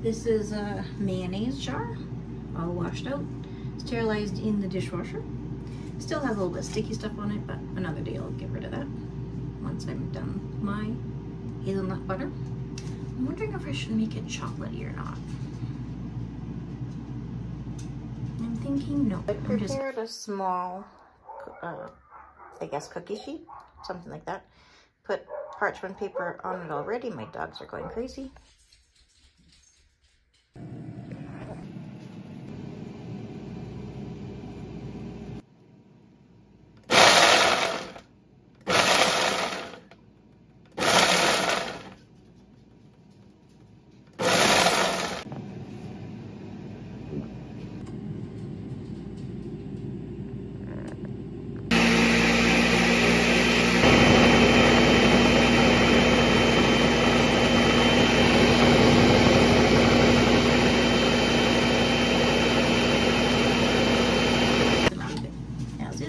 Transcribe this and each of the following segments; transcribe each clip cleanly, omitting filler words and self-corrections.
This is a mayonnaise jar, all washed out, sterilized in the dishwasher. Still has a little bit of sticky stuff on it, but another day I'll get rid of that once I'm done my hazelnut butter. I'm wondering if I should make it chocolatey or not. I'm thinking no. I prepared a small, I guess cookie sheet, something like that. Put parchment paper on it already. My dogs are going crazy.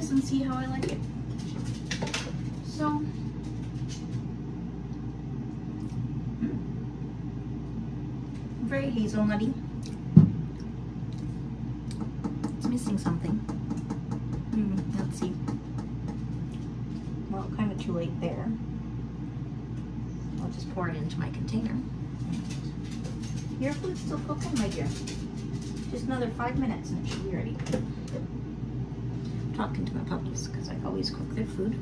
And see how I like it. So, very hazelnutty. It's missing something. Let's see. Well, kind of too late there. I'll just pour it into my container. Your food's still cooking, my dear. Just another 5 minutes and it should be ready. Talking to my puppies because I always cook their food.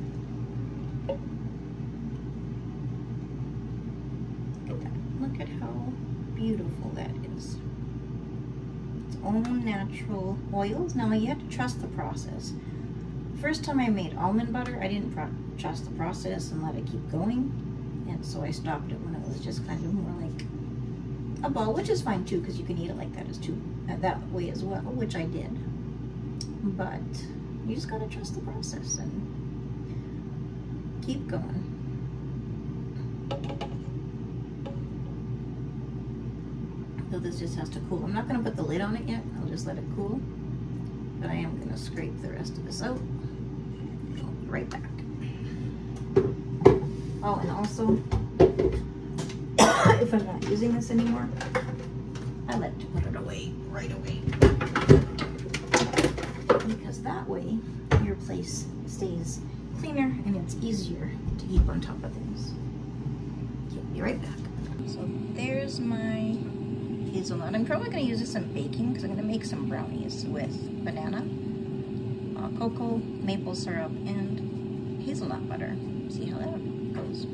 Look at that. Look at how beautiful that is. Its own natural oils. Now you have to trust the process. First time I made almond butter, I didn't trust the process and let it keep going. And so I stopped it when it was just kind of more like a ball, which is fine too because you can eat it like that that way as well, which I did. But you just gotta trust the process and keep going. So this just has to cool. I'm not gonna put the lid on it yet. I'll just let it cool. But I am gonna scrape the rest of this out. I'll be right back. Oh, and also, if I'm not using this anymore, I like to put it away right away. Because that way your place stays cleaner and it's easier to keep on top of things. Okay, be right back. So there's my hazelnut. I'm probably going to use this in baking because I'm going to make some brownies with banana, cocoa, maple syrup, and hazelnut butter. See how that goes.